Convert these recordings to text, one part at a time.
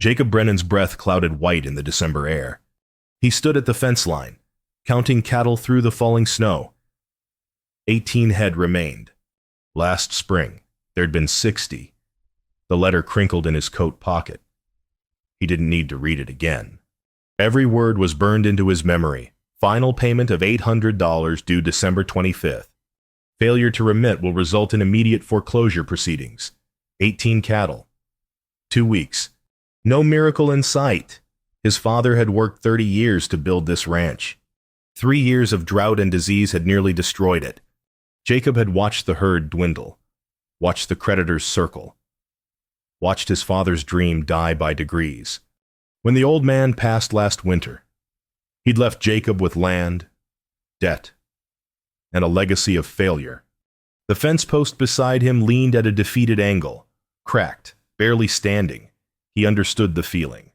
Jacob Brennan's breath clouded white in the December air. He stood at the fence line, counting cattle through the falling snow. 18 head remained. Last spring, there'd been 60. The letter crinkled in his coat pocket. He didn't need to read it again. Every word was burned into his memory. Final payment of $800 due December 25th. Failure to remit will result in immediate foreclosure proceedings. 18 cattle. 2 weeks. No miracle in sight. His father had worked 30 years to build this ranch. 3 years of drought and disease had nearly destroyed it. Jacob had watched the herd dwindle, watched the creditors circle, watched his father's dream die by degrees. When the old man passed last winter, he'd left Jacob with land, debt, and a legacy of failure. The fence post beside him leaned at a defeated angle, cracked, barely standing. He understood the feeling.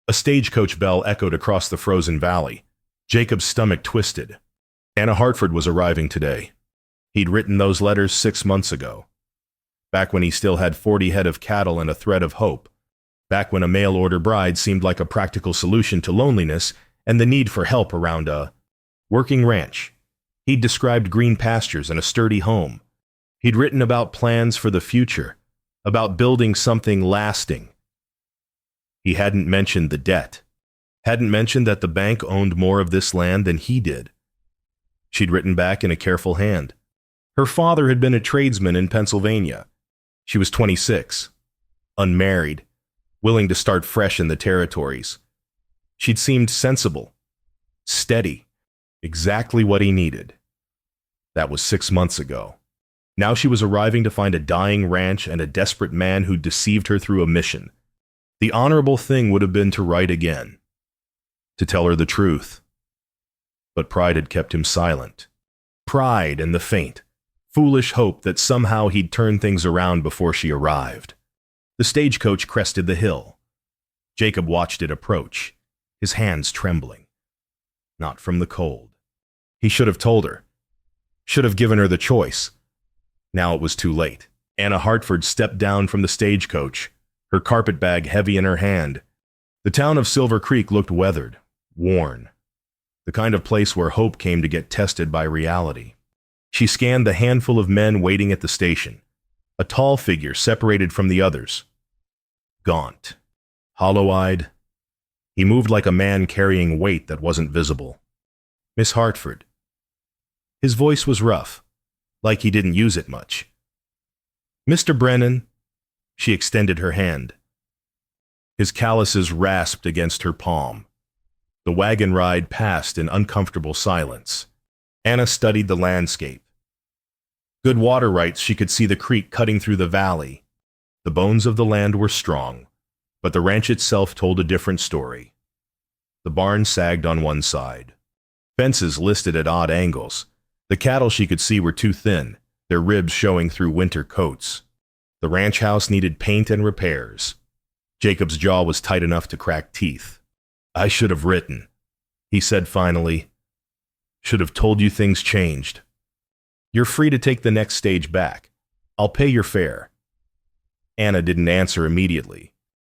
A stagecoach bell echoed across the frozen valley. Jacob's stomach twisted. Anna Hartford was arriving today. He'd written those letters 6 months ago. Back when he still had 40 head of cattle and a thread of hope. Back when a mail-order bride seemed like a practical solution to loneliness and the need for help around a working ranch. He'd described green pastures and a sturdy home. He'd written about plans for the future, about building something lasting. He hadn't mentioned the debt, hadn't mentioned that the bank owned more of this land than he did. She'd written back in a careful hand. Her father had been a tradesman in Pennsylvania. She was 26, unmarried, willing to start fresh in the territories. She'd seemed sensible, steady, exactly what he needed. That was 6 months ago. Now she was arriving to find a dying ranch and a desperate man who'd deceived her through a mission. The honorable thing would have been to write again, to tell her the truth. But pride had kept him silent. Pride and the faint, foolish hope that somehow he'd turn things around before she arrived. The stagecoach crested the hill. Jacob watched it approach, his hands trembling. Not from the cold. He should have told her. Should have given her the choice. Now it was too late. Anna Hartford stepped down from the stagecoach, her carpetbag heavy in her hand. The town of Silver Creek looked weathered, worn. The kind of place where hope came to get tested by reality. She scanned the handful of men waiting at the station. A tall figure separated from the others. Gaunt, hollow-eyed. He moved like a man carrying weight that wasn't visible. Miss Hartford. His voice was rough, like he didn't use it much. Mr. Brennan. She extended her hand. His calluses rasped against her palm. The wagon ride passed in uncomfortable silence. Anna studied the landscape. Good water rights, she could see the creek cutting through the valley. The bones of the land were strong, but the ranch itself told a different story. The barn sagged on one side. Fences listed at odd angles. The cattle she could see were too thin, their ribs showing through winter coats. The ranch house needed paint and repairs. Jacob's jaw was tight enough to crack teeth. I should have written, he said finally. Should have told you things changed. You're free to take the next stage back. I'll pay your fare. Anna didn't answer immediately.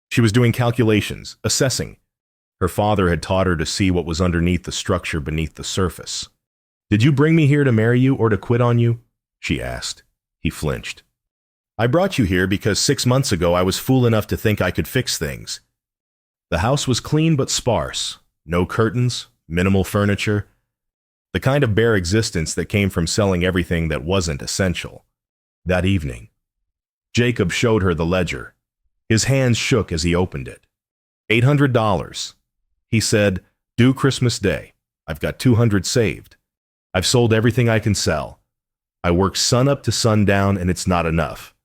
She was doing calculations, assessing. Her father had taught her to see what was underneath the structure beneath the surface. Did you bring me here to marry you or to quit on you? She asked. He flinched. I brought you here because 6 months ago I was fool enough to think I could fix things. The house was clean but sparse. No curtains, minimal furniture. The kind of bare existence that came from selling everything that wasn't essential. That evening, Jacob showed her the ledger. His hands shook as he opened it. $800. He said, due Christmas Day. I've got $200 saved. I've sold everything I can sell. I work sun up to sundown and it's not enough.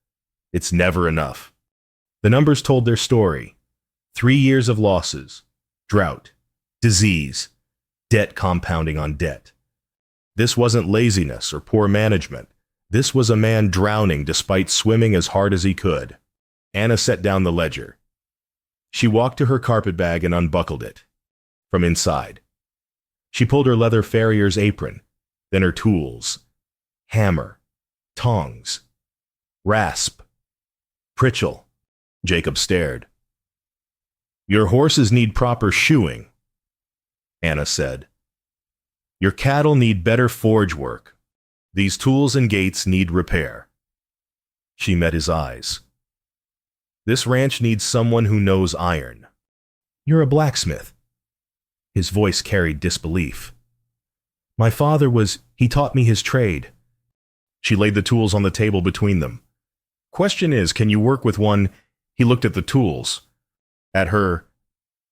It's never enough. The numbers told their story. 3 years of losses, drought, disease, debt compounding on debt. This wasn't laziness or poor management. This was a man drowning despite swimming as hard as he could. Anna set down the ledger. She walked to her carpetbag and unbuckled it. From inside, she pulled her leather farrier's apron, then her tools. Hammer, tongs, rasp, pritchel. Jacob stared. Your horses need proper shoeing, Anna said. Your cattle need better forge work. These tools and gates need repair. She met his eyes. This ranch needs someone who knows iron. You're a blacksmith. His voice carried disbelief. My father he taught me his trade. She laid the tools on the table between them. Question is, can you work with one? He looked at the tools. At her.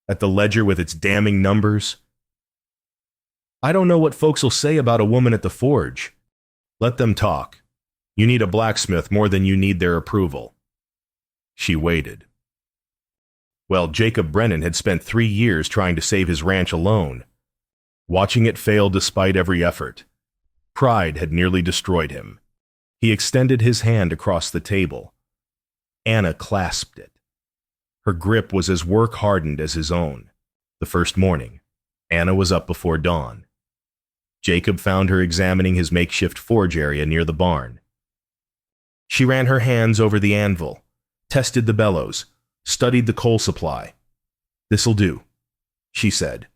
At the ledger with its damning numbers. I don't know what folks'll say about a woman at the forge. Let them talk. You need a blacksmith more than you need their approval. She waited. Well, Jacob Brennan had spent 3 years trying to save his ranch alone, watching it fail despite every effort. Pride had nearly destroyed him. He extended his hand across the table. Anna clasped it. Her grip was as work-hardened as his own. The first morning, Anna was up before dawn. Jacob found her examining his makeshift forge area near the barn. She ran her hands over the anvil, tested the bellows, studied the coal supply. This'll do, she said.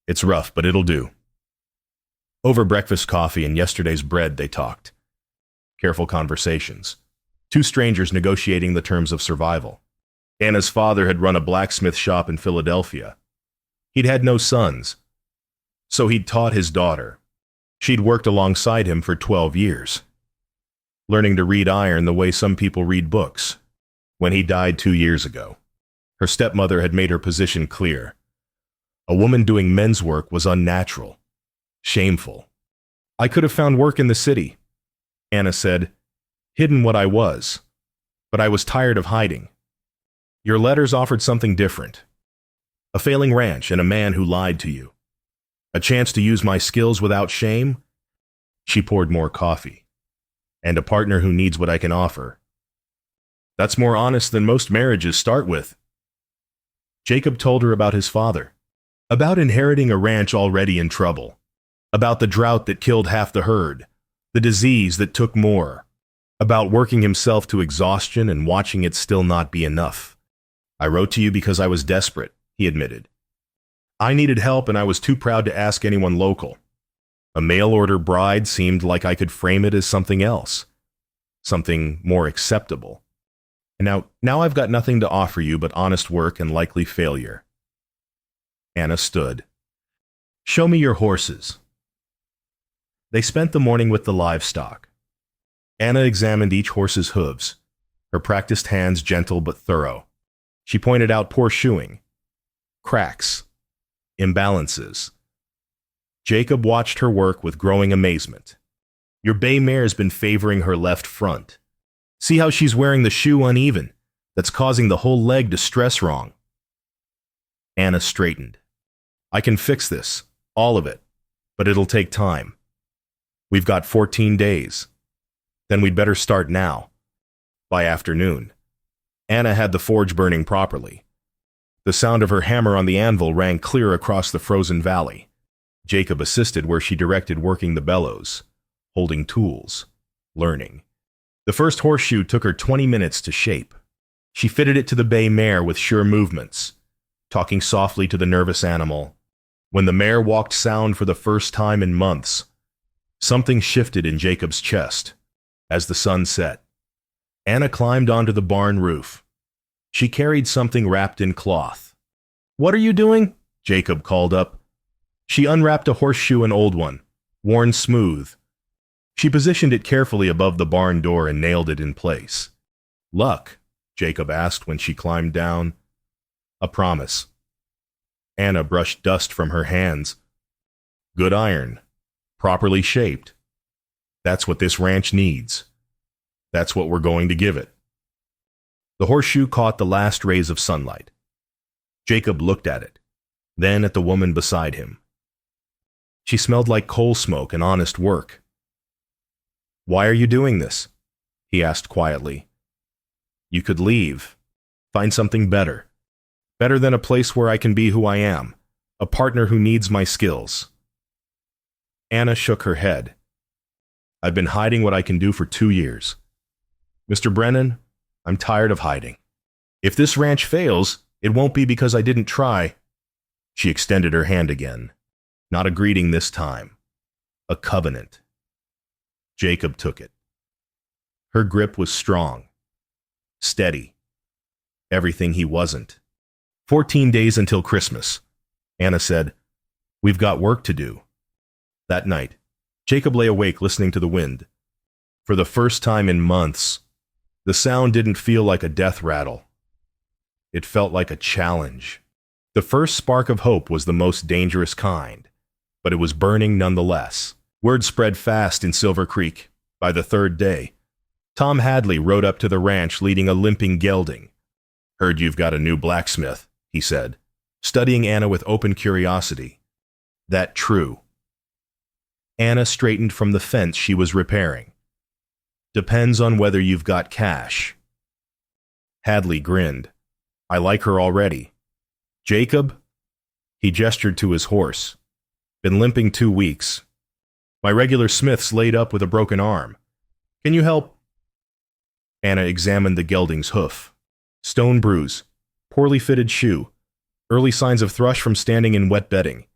It's rough, but it'll do. Over breakfast coffee and yesterday's bread, they talked. Careful conversations. 2 strangers negotiating the terms of survival. Anna's father had run a blacksmith shop in Philadelphia. He'd had no sons, so he'd taught his daughter. She'd worked alongside him for 12 years, learning to read iron the way some people read books. When he died 2 years ago, her stepmother had made her position clear. A woman doing men's work was unnatural, shameful. I could have found work in the city, Anna said, hidden what I was, but I was tired of hiding. Your letters offered something different. A failing ranch and a man who lied to you. A chance to use my skills without shame? She poured more coffee. And a partner who needs what I can offer. That's more honest than most marriages start with. Jacob told her about his father, about inheriting a ranch already in trouble, about the drought that killed half the herd, the disease that took more, about working himself to exhaustion and watching it still not be enough. I wrote to you because I was desperate, he admitted. I needed help and I was too proud to ask anyone local. A mail-order bride seemed like I could frame it as something else, something more acceptable. And now I've got nothing to offer you but honest work and likely failure. Anna stood. Show me your horses. They spent the morning with the livestock. Anna examined each horse's hooves, her practiced hands gentle but thorough. She pointed out poor shoeing, cracks, imbalances. Jacob watched her work with growing amazement. Your bay mare's been favoring her left front. See how she's wearing the shoe uneven? That's causing the whole leg to stress wrong. Anna straightened. I can fix this, all of it, but it'll take time. We've got 14 days. Then we'd better start now. By afternoon. Anna had the forge burning properly. The sound of her hammer on the anvil rang clear across the frozen valley. Jacob assisted where she directed working the bellows, holding tools, learning. The first horseshoe took her 20 minutes to shape. She fitted it to the bay mare with sure movements, talking softly to the nervous animal. When the mare walked sound for the first time in months, something shifted in Jacob's chest. As the sun set, Anna climbed onto the barn roof. She carried something wrapped in cloth. What are you doing? Jacob called up. She unwrapped a horseshoe, an old one, worn smooth. She positioned it carefully above the barn door and nailed it in place. Luck? Jacob asked when she climbed down. A promise. Anna brushed dust from her hands. Good iron, properly shaped. That's what this ranch needs. That's what we're going to give it. The horseshoe caught the last rays of sunlight. Jacob looked at it, then at the woman beside him. She smelled like coal smoke and honest work. Why are you doing this? He asked quietly. You could leave, find something better. Better than a place where I can be who I am, a partner who needs my skills. Anna shook her head. I've been hiding what I can do for 2 years. Mr. Brennan, I'm tired of hiding. If this ranch fails, It won't be because I didn't try. She extended her hand again. Not a greeting this time. A covenant. Jacob took it. Her grip was strong. Steady. Everything he wasn't. 14 days until Christmas. Anna said, "We've got work to do." That night, Jacob lay awake listening to the wind. For the first time in months, the sound didn't feel like a death rattle. It felt like a challenge. The first spark of hope was the most dangerous kind, but it was burning nonetheless. Word spread fast in Silver Creek. By the third day, Tom Hadley rode up to the ranch leading a limping gelding. "Heard you've got a new blacksmith," he said, studying Anna with open curiosity. "That true?" Anna straightened from the fence she was repairing. "Depends on whether you've got cash." Hadley grinned. "I like her already." "Jacob?" He gestured to his horse. "Been limping 2 weeks. My regular smith's laid up with a broken arm. Can you help?" Anna examined the gelding's hoof. Stone bruise, poorly fitted shoe, early signs of thrush from standing in wet bedding.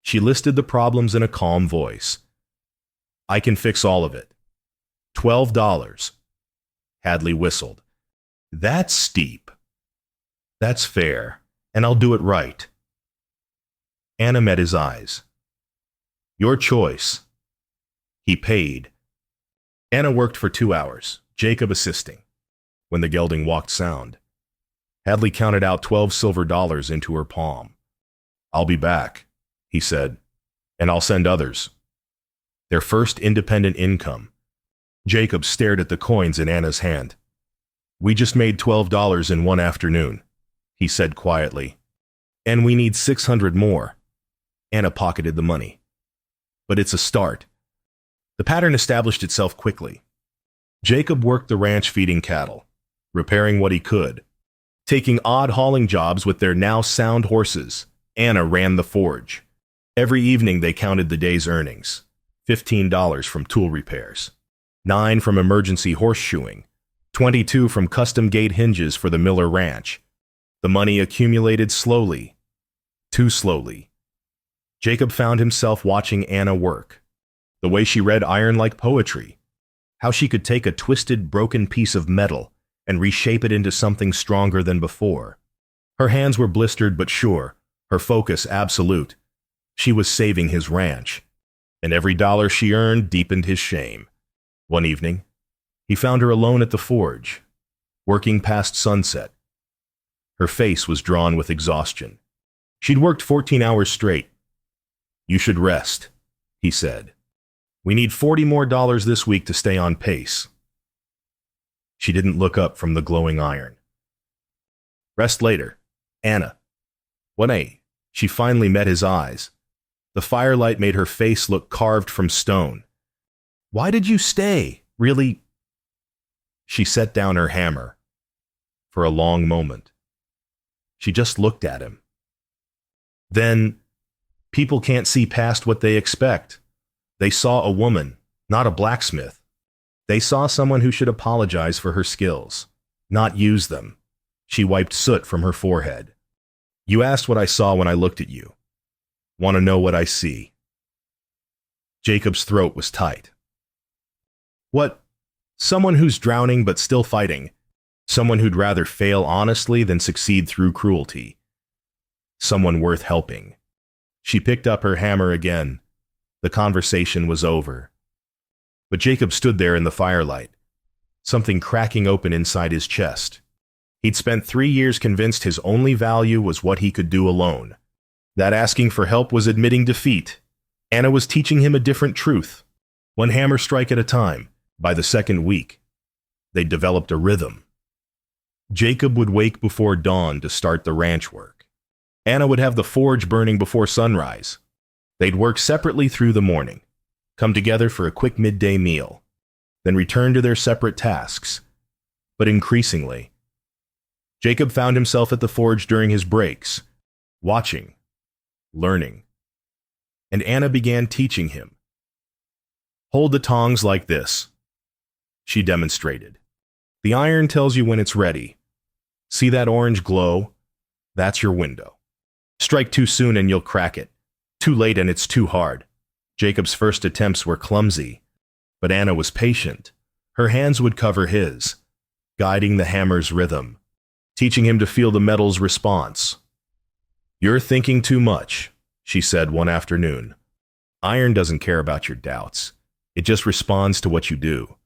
She listed the problems in a calm voice. "I can fix all of it. $12. Hadley whistled. "That's steep." "That's fair, and I'll do it right." Anna met his eyes. "Your choice." He paid. Anna worked for 2 hours, Jacob assisting. When the gelding walked sound, Hadley counted out $12 silver into her palm. "I'll be back," he said, "and I'll send others." Their first independent income. Jacob stared at the coins in Anna's hand. "We just made $12 in one afternoon," he said quietly. "And we need 600 more. Anna pocketed the money. "But it's a start." The pattern established itself quickly. Jacob worked the ranch feeding cattle, repairing what he could, taking odd hauling jobs with their now sound horses. Anna ran the forge. Every evening they counted the day's earnings. $15 from tool repairs, $9 from emergency horseshoeing, $22 from custom gate hinges for the Miller Ranch. The money accumulated slowly, too slowly. Jacob found himself watching Anna work. The way she read iron like poetry. How she could take a twisted, broken piece of metal and reshape it into something stronger than before. Her hands were blistered but sure, her focus absolute. She was saving his ranch, and every dollar she earned deepened his shame. One evening, he found her alone at the forge, working past sunset. Her face was drawn with exhaustion. She'd worked 14 hours straight. "You should rest," he said. "We need $40 more this week to stay on pace." She didn't look up from the glowing iron. "Rest later, Anna." When she finally met his eyes, the firelight made her face look carved from stone. "Why did you stay? Really?" She set down her hammer. For a long moment, she just looked at him. Then, people can't see past what they expect. They saw a woman, not a blacksmith. They saw someone who should apologize for her skills, not use them. She wiped soot from her forehead. "You asked what I saw when I looked at you. Want to know what I see?" Jacob's throat was tight. "What? Someone who's drowning but still fighting. Someone who'd rather fail honestly than succeed through cruelty. Someone worth helping." She picked up her hammer again. The conversation was over. But Jacob stood there in the firelight, something cracking open inside his chest. He'd spent 3 years convinced his only value was what he could do alone. That asking for help was admitting defeat. Anna was teaching him a different truth. One hammer strike at a time. By the second week, they'd developed a rhythm. Jacob would wake before dawn to start the ranch work. Anna would have the forge burning before sunrise. They'd work separately through the morning, come together for a quick midday meal, then return to their separate tasks. But increasingly, Jacob found himself at the forge during his breaks, watching, learning. And Anna began teaching him. "Hold the tongs like this," she demonstrated. "The iron tells you when it's ready. See that orange glow? That's your window. Strike too soon and you'll crack it. Too late and it's too hard. Jacob's first attempts were clumsy, but Anna was patient. Her hands would cover his, guiding the hammer's rhythm, teaching him to feel the metal's response. "You're thinking too much," she said one afternoon. "Iron doesn't care about your doubts. It just responds to what you do."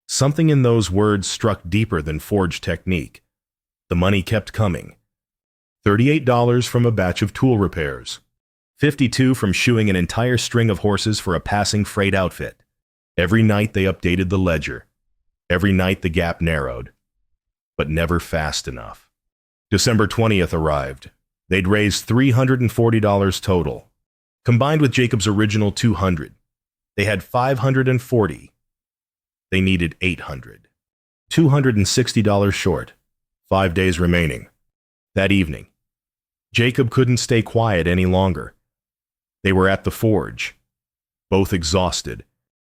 Something in those words struck deeper than forged technique. The money kept coming. $38 from a batch of tool repairs. $52 from shoeing an entire string of horses for a passing freight outfit. Every night they updated the ledger. Every night the gap narrowed. But never fast enough. December 20th arrived. They'd raised $340 total. Combined with Jacob's original $200, they had $540. They needed $800. $260 short. 5 days remaining. That evening, Jacob couldn't stay quiet any longer. They were at the forge, both exhausted.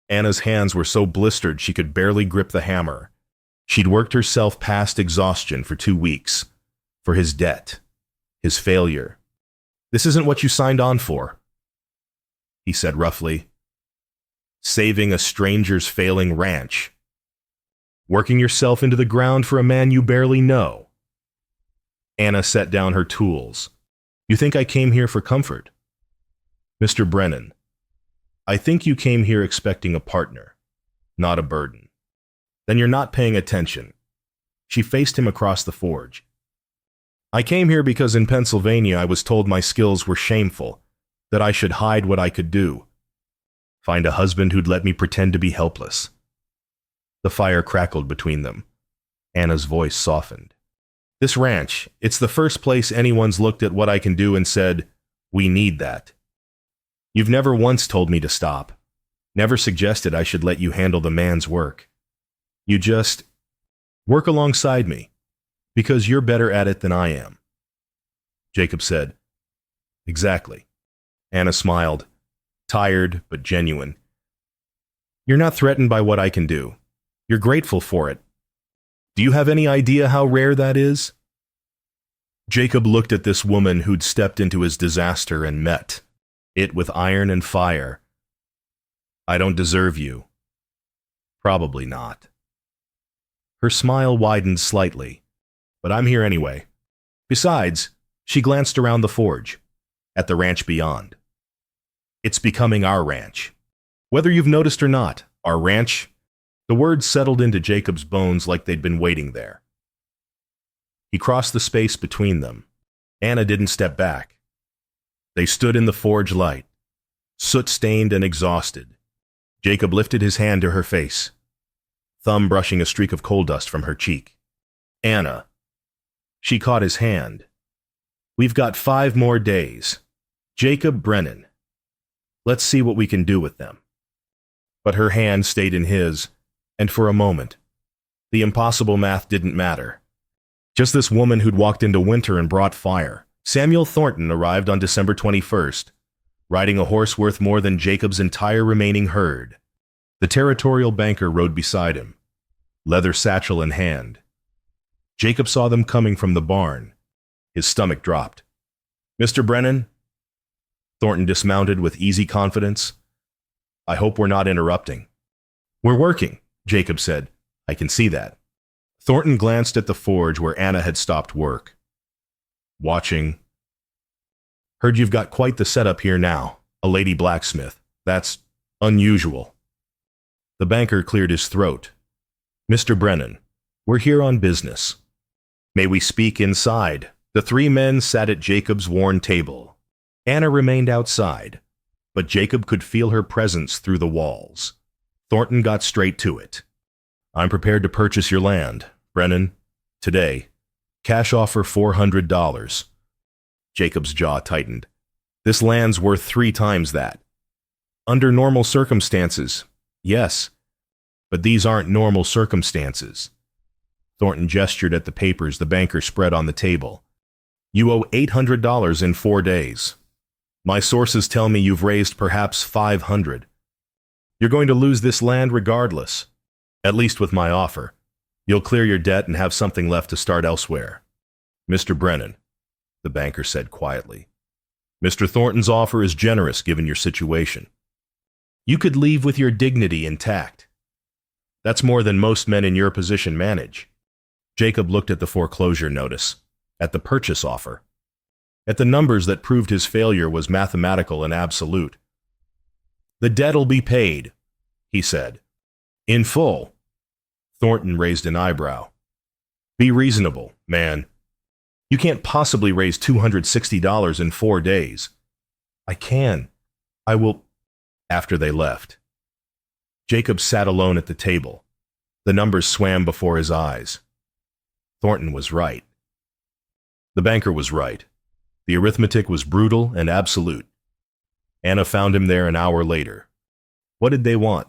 Anna's hands were so blistered she could barely grip the hammer. She'd worked herself past exhaustion for 2 weeks. For his debt. His failure. "This isn't what you signed on for," he said roughly. "Saving a stranger's failing ranch. Working yourself into the ground for a man you barely know." Anna set down her tools. "You think I came here for comfort?" "Mr. Brennan, I think you came here expecting a partner, not a burden." "Then you're not paying attention." She faced him across the forge. "I came here because in Pennsylvania I was told my skills were shameful, that I should hide what I could do. Find a husband who'd let me pretend to be helpless." The fire crackled between them. Anna's voice softened. "This ranch, it's the first place anyone's looked at what I can do and said, 'We need that.' You've never once told me to stop. Never suggested I should let you handle the man's work. You just work alongside me, because you're better at it than I am." Jacob said, "Exactly." Anna smiled, tired but genuine. "You're not threatened by what I can do. You're grateful for it. Do you have any idea how rare that is?" Jacob looked at this woman who'd stepped into his disaster and met it with iron and fire. "I don't deserve you." "Probably not." Her smile widened slightly. "But I'm here anyway. Besides," she glanced around the forge, at the ranch beyond. "It's becoming our ranch. Whether you've noticed or not, our ranch." The words settled into Jacob's bones like they'd been waiting there. He crossed the space between them. Anna didn't step back. They stood in the forge light, soot-stained and exhausted. Jacob lifted his hand to her face, thumb brushing a streak of coal dust from her cheek. "Anna." She caught his hand. "We've got 5 more days. Jacob Brennan. Let's see what we can do with them." But her hand stayed in his, and for a moment, the impossible math didn't matter. Just this woman who'd walked into winter and brought fire. Samuel Thornton arrived on December 21st, riding a horse worth more than Jacob's entire remaining herd. The territorial banker rode beside him, leather satchel in hand. Jacob saw them coming from the barn. His stomach dropped. "Mr. Brennan?" Thornton dismounted with easy confidence. "I hope we're not interrupting." "We're working," Jacob said. "I can see that." Thornton glanced at the forge where Anna had stopped work. "Watching." "Heard you've got quite the setup here now. A lady blacksmith. That's unusual." The banker cleared his throat. "Mr. Brennan, we're here on business. May we speak inside?" The 3 men sat at Jacob's worn table. Anna remained outside, but Jacob could feel her presence through the walls. Thornton got straight to it. "I'm prepared to purchase your land, Brennan, today. Cash offer $400. Jacob's jaw tightened. "This land's worth 3 times that." "Under normal circumstances, yes. But these aren't normal circumstances." Thornton gestured at the papers the banker spread on the table. "You owe $800 in 4 days. My sources tell me you've raised perhaps $500. You're going to lose this land regardless. At least with my offer. You'll clear your debt and have something left to start elsewhere. Mr. Brennan, the banker said quietly. Mr. Thornton's offer is generous given your situation. You could leave with your dignity intact. That's more than most men in your position manage. Jacob looked at the foreclosure notice, at the purchase offer, at the numbers that proved his failure was mathematical and absolute. The debt'll be paid, he said. In full. Thornton raised an eyebrow. Be reasonable, man. You can't possibly raise $260 in 4 days. I can. I will. After they left. Jacob sat alone at the table. The numbers swam before his eyes. Thornton was right. The banker was right. The arithmetic was brutal and absolute. Anna found him there an hour later. What did they want?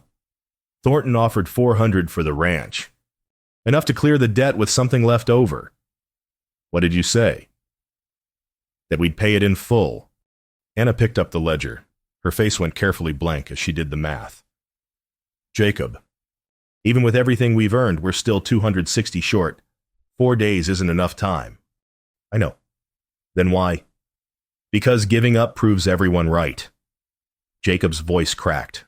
Thornton offered $400 for the ranch. Enough to clear the debt with something left over. What did you say? That we'd pay it in full. Anna picked up the ledger. Her face went carefully blank as she did the math. Jacob, even with everything we've earned, we're still $260 short. 4 days isn't enough time. I know. Then why? Because giving up proves everyone right. Jacob's voice cracked.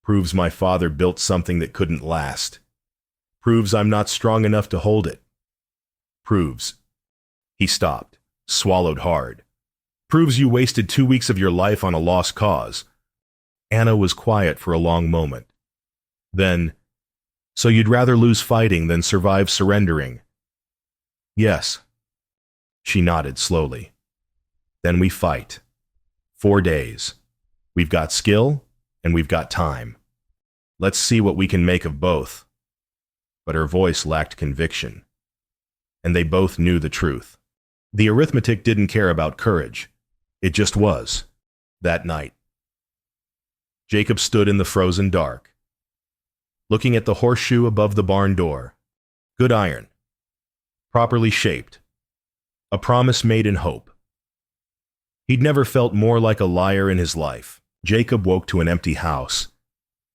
Proves my father built something that couldn't last. Proves I'm not strong enough to hold it. Proves. He stopped, swallowed hard. Proves you wasted 2 weeks of your life on a lost cause. Anna was quiet for a long moment. Then, so you'd rather lose fighting than survive surrendering? Yes. She nodded slowly. Then we fight. 4 days. We've got skill, and we've got time. Let's see what we can make of both. But her voice lacked conviction. And they both knew the truth. The arithmetic didn't care about courage. It just was. That night. Jacob stood in the frozen dark, looking at the horseshoe above the barn door. Good iron. Properly shaped. A promise made in hope. He'd never felt more like a liar in his life. Jacob woke to an empty house.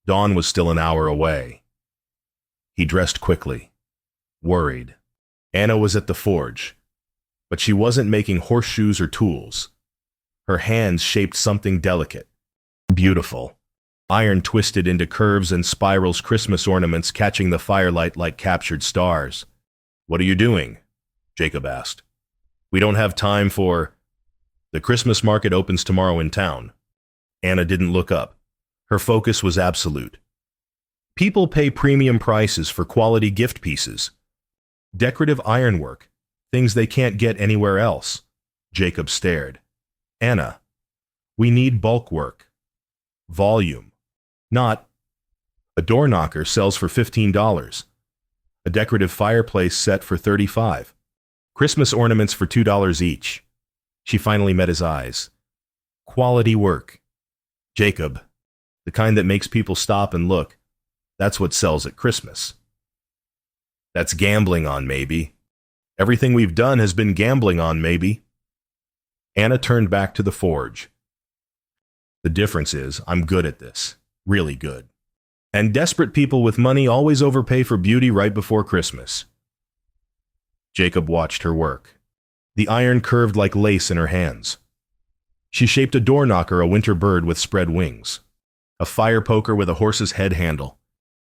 Dawn was still an hour away. He dressed quickly, worried. Anna was at the forge, but she wasn't making horseshoes or tools. Her hands shaped something delicate, beautiful. Iron twisted into curves and spirals, Christmas ornaments catching the firelight like captured stars. What are you doing? Jacob asked. We don't have time for... The Christmas market opens tomorrow in town. Anna didn't look up. Her focus was absolute. People pay premium prices for quality gift pieces. Decorative ironwork, things they can't get anywhere else. Jacob stared. Anna, we need bulk work. Volume. Not. A door knocker sells for $15. A decorative fireplace set for $35. Christmas ornaments for $2 each. She finally met his eyes. Quality work. Jacob, the kind that makes people stop and look. That's what sells at Christmas. That's gambling on maybe. Everything we've done has been gambling on maybe. Anna turned back to the forge. The difference is I'm good at this. Really good. And desperate people with money always overpay for beauty right before Christmas. Jacob watched her work. The iron curved like lace in her hands. She shaped a door knocker, a winter bird with spread wings. A fire poker with a horse's head handle.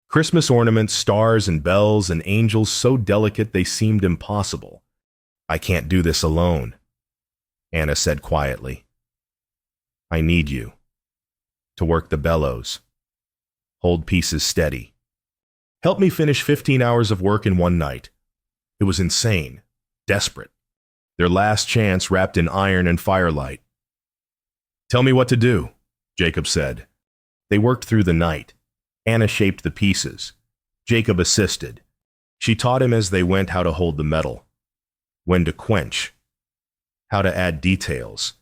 Christmas ornaments, stars and bells and angels so delicate they seemed impossible. I can't do this alone, Anna said quietly. I need you. To work the bellows. Hold pieces steady. Help me finish 15 hours of work in one night. It was insane. Desperate. Their last chance wrapped in iron and firelight. Tell me what to do, Jacob said. They worked through the night. Anna shaped the pieces. Jacob assisted. She taught him as they went how to hold the metal, when to quench, how to add details.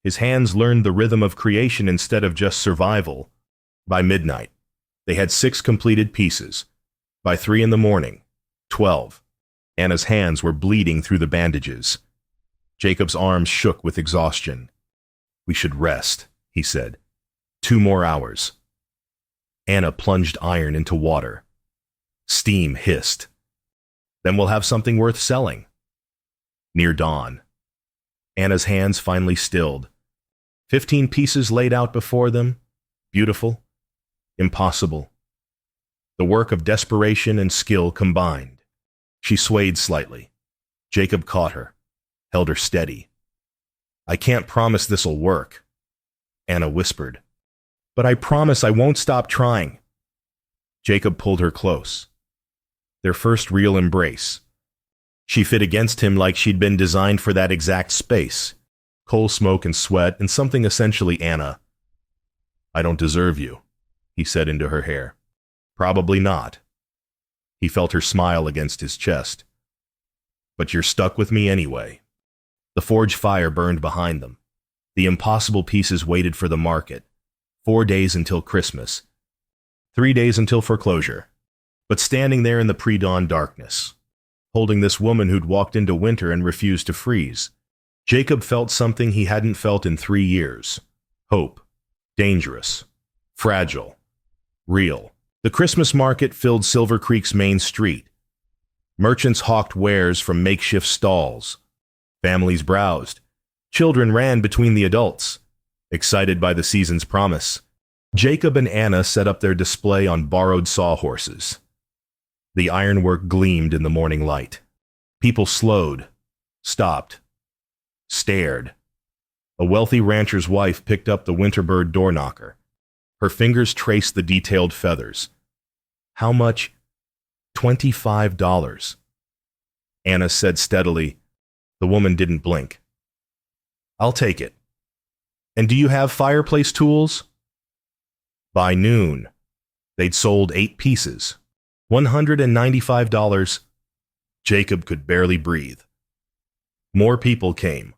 His hands learned the rhythm of creation instead of just survival. By midnight, they had 6 completed pieces. By 3 in the morning, 12. Anna's hands were bleeding through the bandages. Jacob's arms shook with exhaustion. We should rest, he said. 2 more hours. Anna plunged iron into water. Steam hissed. Then we'll have something worth selling. Near dawn. Anna's hands finally stilled. 15 pieces laid out before them. Beautiful. Impossible. The work of desperation and skill combined. She swayed slightly. Jacob caught her, held her steady. "I can't promise this'll work," Anna whispered. "But I promise I won't stop trying." Jacob pulled her close. Their first real embrace. She fit against him like she'd been designed for that exact space. Coal smoke and sweat and something essentially Anna. "I don't deserve you," he said into her hair. "Probably not." He felt her smile against his chest. "But you're stuck with me anyway." The forge fire burned behind them. The impossible pieces waited for the market. 4 days until Christmas. 3 days until foreclosure. But standing there in the pre-dawn darkness, holding this woman who'd walked into winter and refused to freeze, Jacob felt something he hadn't felt in 3 years. Hope. Dangerous. Fragile. Real. The Christmas market filled Silver Creek's main street. Merchants hawked wares from makeshift stalls. Families browsed. Children ran between the adults, excited by the season's promise. Jacob and Anna set up their display on borrowed sawhorses. The ironwork gleamed in the morning light. People slowed, stopped, stared. A wealthy rancher's wife picked up the Winterbird door knocker. Her fingers traced the detailed feathers. "How much?" $25. Anna said steadily. The woman didn't blink. "I'll take it. And do you have fireplace tools?" By noon, they'd sold 8 pieces. $195. Jacob could barely breathe. More people came.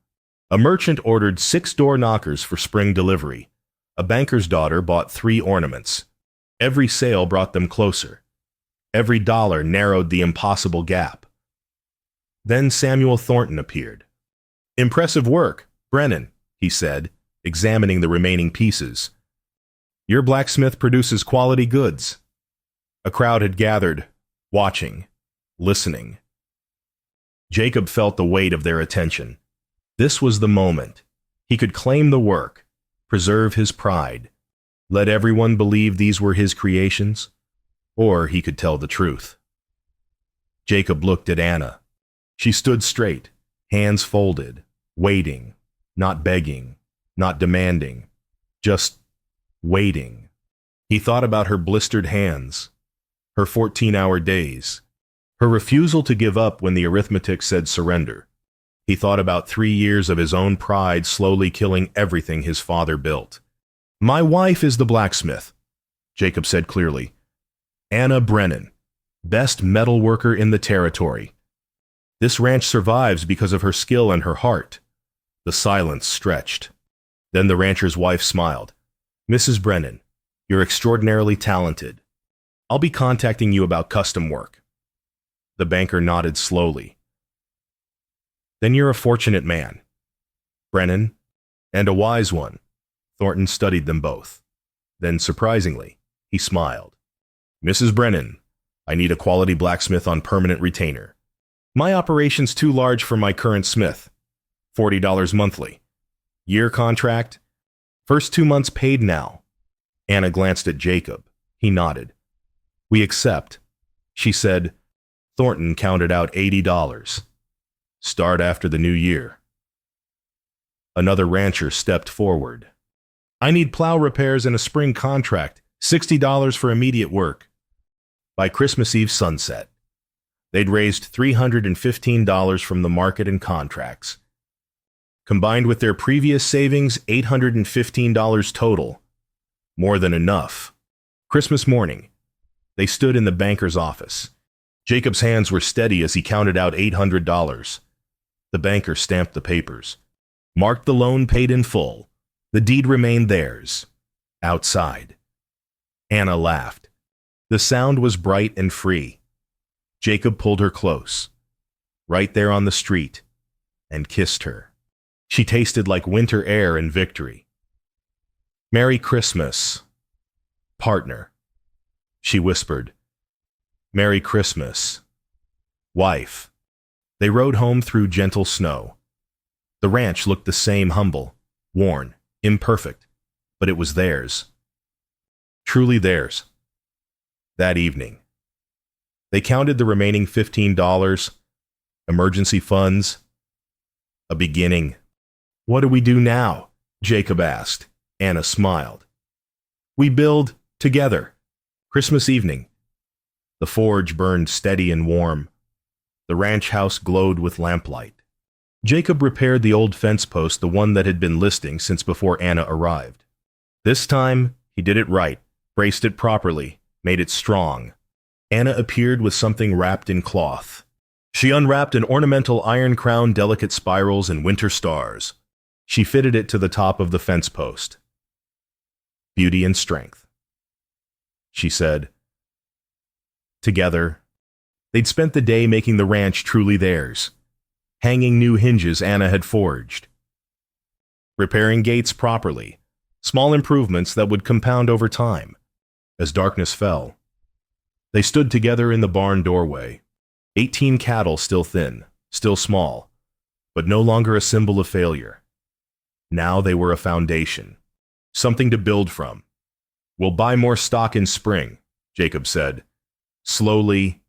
A merchant ordered 6 door knockers for spring delivery. A banker's daughter bought 3 ornaments. Every sale brought them closer. Every dollar narrowed the impossible gap. Then Samuel Thornton appeared. "Impressive work, Brennan," he said, examining the remaining pieces. "Your blacksmith produces quality goods." A crowd had gathered, watching, listening. Jacob felt the weight of their attention. This was the moment. He could claim the work, preserve his pride, let everyone believe these were his creations, or he could tell the truth. Jacob looked at Anna. She stood straight, hands folded, waiting, not begging, not demanding, just waiting. He thought about her blistered hands, her 14-hour days, her refusal to give up when the arithmetic said surrender. He thought about 3 years of his own pride slowly killing everything his father built. "My wife is the blacksmith," Jacob said clearly. "Anna Brennan, best metal worker in the territory. This ranch survives because of her skill and her heart." The silence stretched. Then the rancher's wife smiled. "Mrs. Brennan, you're extraordinarily talented. I'll be contacting you about custom work." The banker nodded slowly. "Then you're a fortunate man, Brennan, and a wise one." Thornton studied them both. Then, surprisingly, he smiled. "Mrs. Brennan, I need a quality blacksmith on permanent retainer. My operation's too large for my current smith. $40 monthly. Year contract. First 2 months paid now." Anna glanced at Jacob. He nodded. "We accept," she said. Thornton counted out $80. "Start after the new year." Another rancher stepped forward. "I need plow repairs and a spring contract. $60 for immediate work." By Christmas Eve sunset, they'd raised $315 from the market and contracts. Combined with their previous savings, $815 total. More than enough. Christmas morning, they stood in the banker's office. Jacob's hands were steady as he counted out $800. The banker stamped the papers, marked the loan paid in full. The deed remained theirs. Outside, Anna laughed. The sound was bright and free. Jacob pulled her close, right there on the street, and kissed her. She tasted like winter air and victory. "Merry Christmas, partner," she whispered. "Merry Christmas, wife." They rode home through gentle snow. The ranch looked the same, humble, worn, imperfect, but it was theirs. Truly theirs. That evening, they counted the remaining $15, emergency funds, a beginning. "What do we do now?" Jacob asked. Anna smiled. "We build together." Christmas evening. The forge burned steady and warm. The ranch house glowed with lamplight. Jacob repaired the old fence post, the one that had been listing since before Anna arrived. This time, he did it right, braced it properly, made it strong. Anna appeared with something wrapped in cloth. She unwrapped an ornamental iron-crowned delicate spirals and winter stars. She fitted it to the top of the fence post. "Beauty and strength," she said. Together, they'd spent the day making the ranch truly theirs, hanging new hinges Anna had forged, repairing gates properly, small improvements that would compound over time. As darkness fell, they stood together in the barn doorway. 18 cattle, still thin, still small, but no longer a symbol of failure. Now they were a foundation, something to build from. "We'll buy more stock in spring," Jacob said. "Slowly,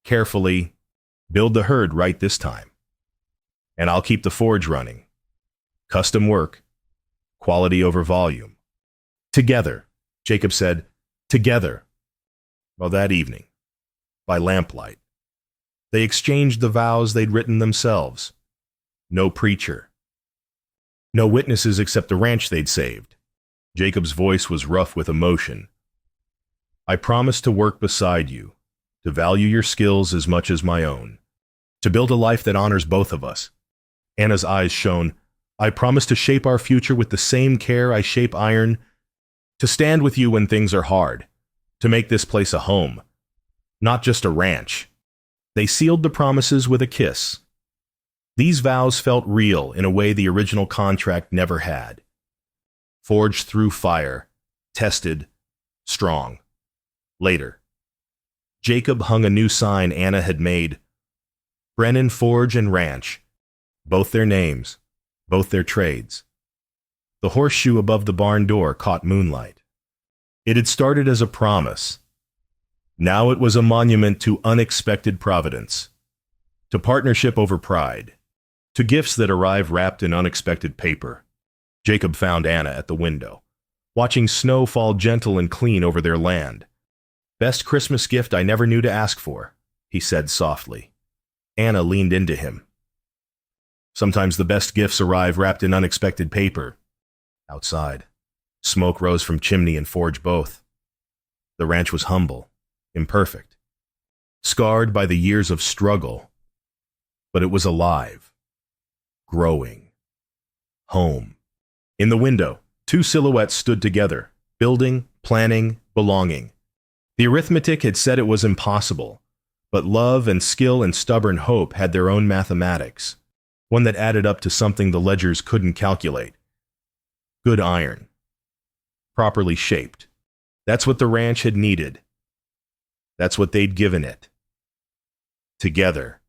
carefully, build the herd right this time. And I'll keep the forge running. Custom work, quality over volume." "Together," Jacob said. "Together." Well, that evening, by lamplight, they exchanged the vows they'd written themselves. No preacher. No witnesses except the ranch they'd saved. Jacob's voice was rough with emotion. "I promise to work beside you, to value your skills as much as my own, to build a life that honors both of us." Anna's eyes shone. "I promise to shape our future with the same care I shape iron, to stand with you when things are hard, to make this place a home, not just a ranch." They sealed the promises with a kiss. These vows felt real in a way the original contract never had. Forged through fire, tested, strong. Later, Jacob hung a new sign Anna had made. Brennan Forge and Ranch, both their names, both their trades. The horseshoe above the barn door caught moonlight. It had started as a promise. Now it was a monument to unexpected providence, to partnership over pride, to gifts that arrive wrapped in unexpected paper. Jacob found Anna at the window, watching snow fall gentle and clean over their land. "Best Christmas gift I never knew to ask for," he said softly. Anna leaned into him. "Sometimes the best gifts arrive wrapped in unexpected paper." Outside, smoke rose from chimney and forge both. The ranch was humble, imperfect, scarred by the years of struggle, but it was alive, growing, home. In the window, two silhouettes stood together, building, planning, belonging. The arithmetic had said it was impossible, but love and skill and stubborn hope had their own mathematics, one that added up to something the ledgers couldn't calculate. Good iron, properly shaped. That's what the ranch had needed. That's what they'd given it. Together.